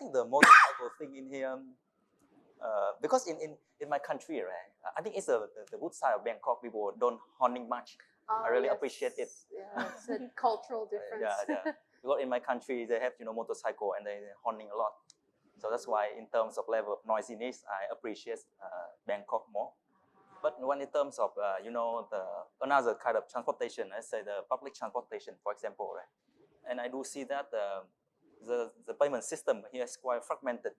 think the motorcycle thing in here, because in my country, right, I think it's the good side of Bangkok. People don't honking much. I really appreciate it. Yeah, it's a cultural difference. Yeah. Because in my country, they have motorcycle and they honking a lot. So that's why in terms of level of noisiness, I appreciate Bangkok more. But when in terms of another kind of transportation, let's say the public transportation, for example, right? And I do see that the payment system here is quite fragmented.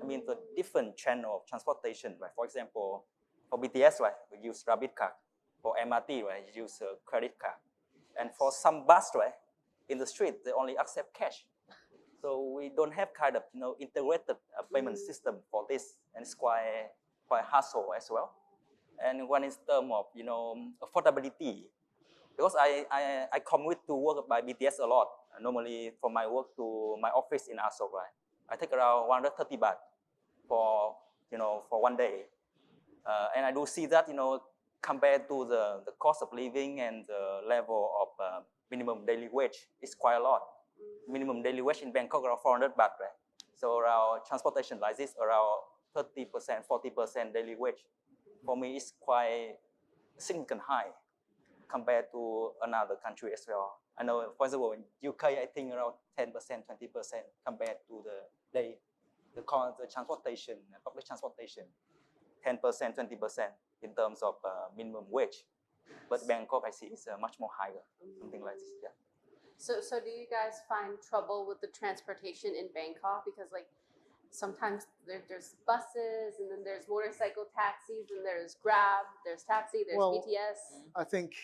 I mean, the different channel of transportation, right? For example, for BTS, right, we use debit card. For MRT, right, you use a credit card. And for some bus, right, in the street, they only accept cash. So we don't have kind of integrated payment system for this, and it's quite hassle as well. And when it's term of affordability, because I commute to work by BTS a lot. Normally, from my work to my office in Asok, right, I take around 130 baht for one day, and I do see that compared to the cost of living and the level of minimum daily wage, it's quite a lot. Minimum daily wage in Bangkok around 400 baht, right? So around transportation like this, around 30%, 40% daily wage. For me, it's quite significant high compared to another country as well. I know, for example, in UK, I think around 10%, 20% compared to the transportation, public transportation, 10%, 20% in terms of minimum wage. But Bangkok, I see, is much more higher, something like this. Yeah. So do you guys find trouble with the transportation in Bangkok? Because sometimes there's buses, and then there's motorcycle taxis, and there's Grab, there's taxi, there's BTS. I think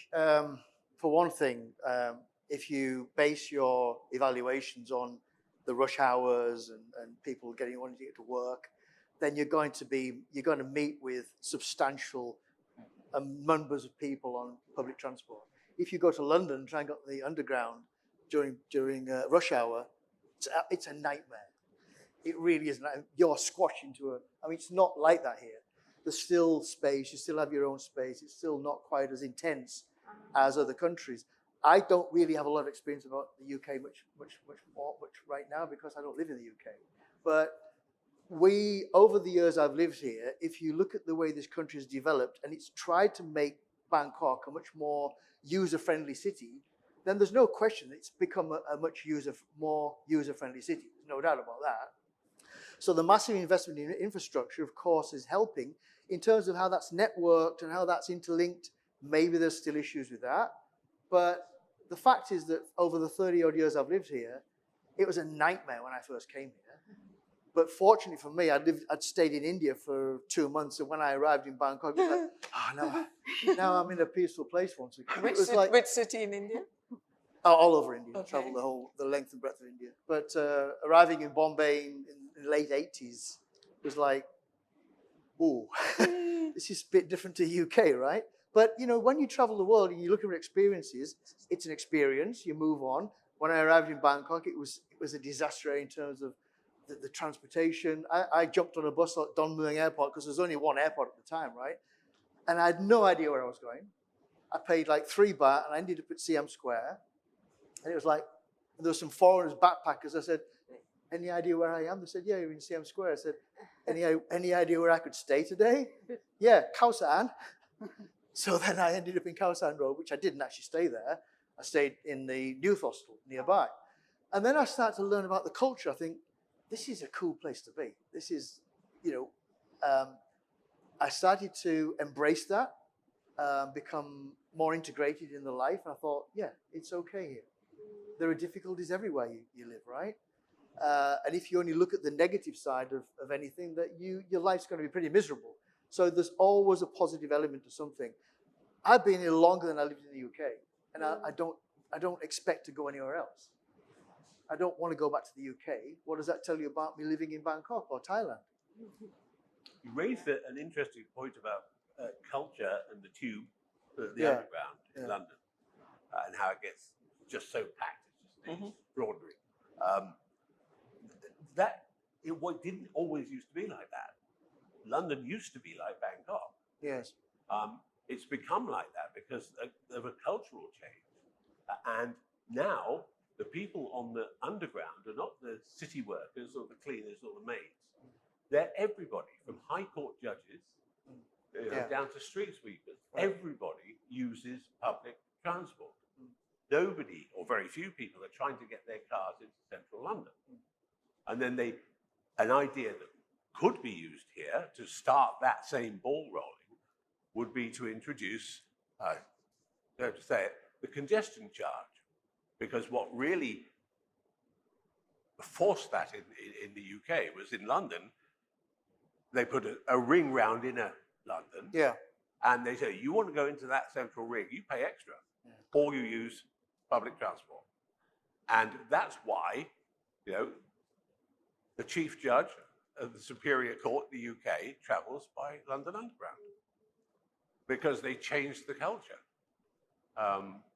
for one thing, if you base your evaluations on the rush hours and people wanting to get to work, then you're going to meet with substantial numbers of people on public transport. If you go to London and try and get the underground during rush hour, it's a nightmare. It really is. You're squashed into it's not like that here. There's still space. You still have your own space. It's still not quite as intense as other countries. I don't really have a lot of experience about the UK much right now because I don't live in the UK. But over the years I've lived here, if you look at the way this country has developed and it's tried to make Bangkok a much more user-friendly city, then there's no question it's become a much more user-friendly city. There's no doubt about that. So the massive investment in infrastructure, of course, is helping in terms of how that's networked and how that's interlinked. Maybe there's still issues with that. But the fact is that over the 30-odd years I've lived here, it was a nightmare when I first came here. But fortunately for me, I'd stayed in India for 2 months, and when I arrived in Bangkok, it was like, now I'm in a peaceful place once again. Which city in India? All over India. Okay. Traveled the length and breadth of India. But arriving in Bombay in the late 80s was like, ooh, this is a bit different to UK, right? But when you travel the world and you look at experiences, it's an experience. You move on. When I arrived in Bangkok, it was a disaster in terms of the transportation. I jumped on a bus at Don Mueang Airport because there's only one airport at the time, right? And I had no idea where I was going. I paid like 3 baht and I ended up at Siam Square. And it was like, there were some foreigners, backpackers. I said, any idea where I am? They said, yeah, you're in Siam Square. I said, any idea where I could stay today? Yeah, Khao San. So then I ended up in Khao San Road, which I didn't actually stay there. I stayed in the youth hostel nearby. And then I started to learn about the culture. I think, this is a cool place to be. This is, I started to embrace that, become more integrated in the life. And I thought, yeah, it's okay here. There are difficulties everywhere you live, right? And if you only look at the negative side of anything, that your life's going to be pretty miserable. So there's always a positive element to something. I've been here longer than I lived in the UK, and I don't expect to go anywhere else. I don't want to go back to the UK. What does that tell you about me living in Bangkok or Thailand? You raised an interesting point about culture and the tube, the underground in London, and how it gets just so packed. It's just extraordinary. It didn't always used to be like that. London used to be like Bangkok. Yes. It's become like that because of a cultural change. And now the people on the underground are not the city workers or the cleaners or the maids. They're everybody, from high court judges down to street sweepers. Right. Everybody uses public transport. Nobody, or very few people, are trying to get their cars into central London. And then an idea that could be used here to start that same ball rolling would be to introduce, to say it, the congestion charge. Because what really forced that in the UK was in London, they put a ring round inner London. Yeah. And they say, you want to go into that central ring, you pay extra, or you use public transport. And that's why, the chief judge of the Superior Court in the UK travels by London Underground, because they changed the culture.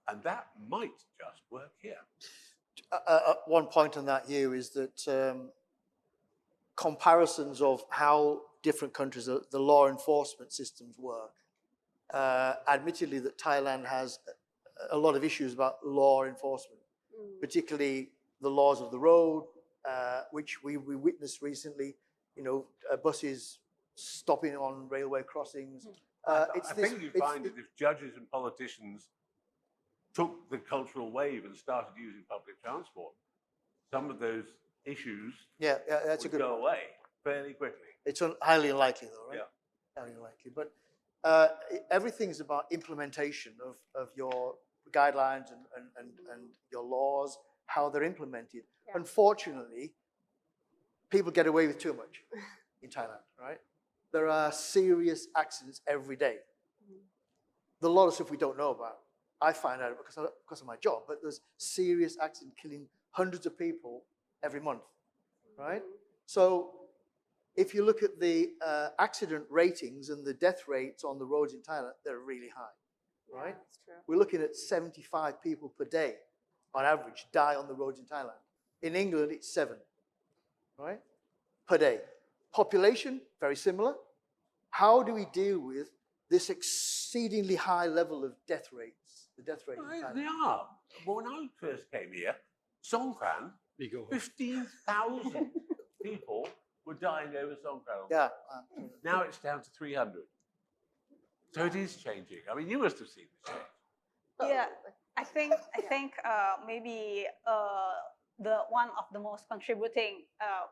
And that might just work here. One point on that, Hugh, is that comparisons of how different countries, the law enforcement systems work. Admittedly, that Thailand has a lot of issues about law enforcement, particularly the laws of the road, which we witnessed recently. Buses stopping on railway crossings. I think you find that if judges and politicians took the cultural wave and started using public transport, some of those issues that's would a good go point. away fairly quickly. It's highly unlikely, though, right? Yeah. Highly unlikely. But everything's about implementation of your guidelines and your laws, how they're implemented. Yeah. Unfortunately, people get away with too much in Thailand, right? There are serious accidents every day. There's a lot of stuff we don't know about. I find out because of my job, but there's serious accidents killing hundreds of people every month, right? So if you look at the accident ratings and the death rates on the roads in Thailand, they're really high, right? Yeah, that's true. We're looking at 75 people per day on average die on the roads in Thailand. In England, it's 7, right? Per day. Population, very similar. How do we deal with this exceedingly high level of death rates? The death rate in Thailand. They are. Well, when I first came here, Songkran, 15,000 people were dying over Songkran. Yeah. Now it's down to 300. So it is changing. I mean, you must have seen the change. Yeah, I think maybe the one of the most contributing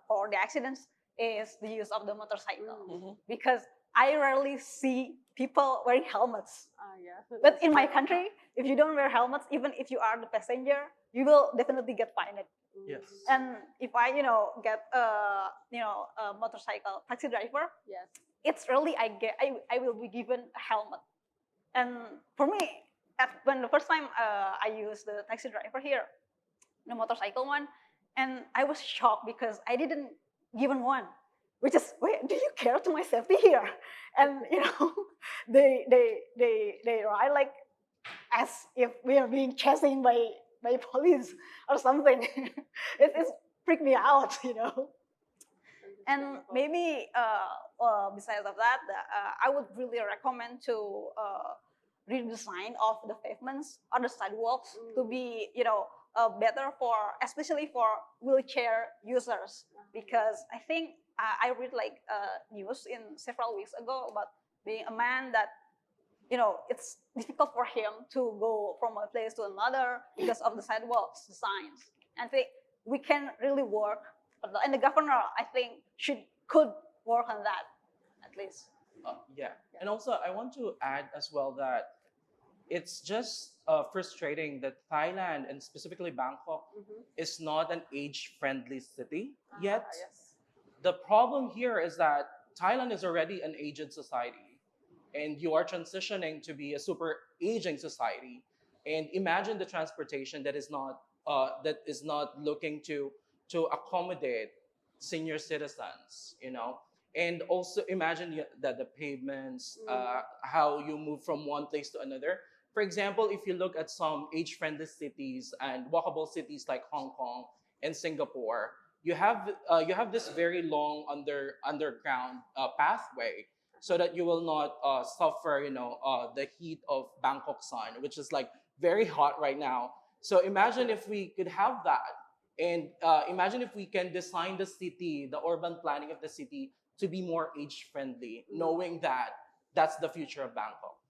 for the accidents is the use of the motorcycle, because I rarely see people wearing helmets. Yeah. But in my country, if you don't wear helmets, even if you are the passenger, you will definitely get fined. Yes. And if I, get a motorcycle taxi driver, Yes. it's really I will be given a helmet. And for me, when the first time I used the taxi driver here, the motorcycle one, and I was shocked because I didn't given one, which is, wait, do you care to my safety here? And they ride like as if we are being chased by police or something. It freaked me out, And maybe besides of that, I would really recommend to redesign of the pavements or the sidewalks to be, better especially for wheelchair users, because I think I read like news in several weeks ago about being a man that, it's difficult for him to go from one place to another because of the sidewalks, the signs. And I think we can really work, and the governor, I think, could work on that, at least. Yeah. And also I want to add as well that it's just frustrating that Thailand, and specifically Bangkok, is not an age-friendly city yet. Yes. The problem here is that Thailand is already an aged society, and you are transitioning to be a super aging society. And imagine the transportation that is not looking to accommodate senior citizens, And also imagine that the pavements, how you move from one place to another. For example, if you look at some age-friendly cities and walkable cities like Hong Kong and Singapore, you have this very long underground pathway, so that you will not suffer, the heat of Bangkok sun, which is like very hot right now. So imagine if we could have that, and imagine if we can design the city, the urban planning of the city, to be more age friendly, knowing that that's the future of Bangkok.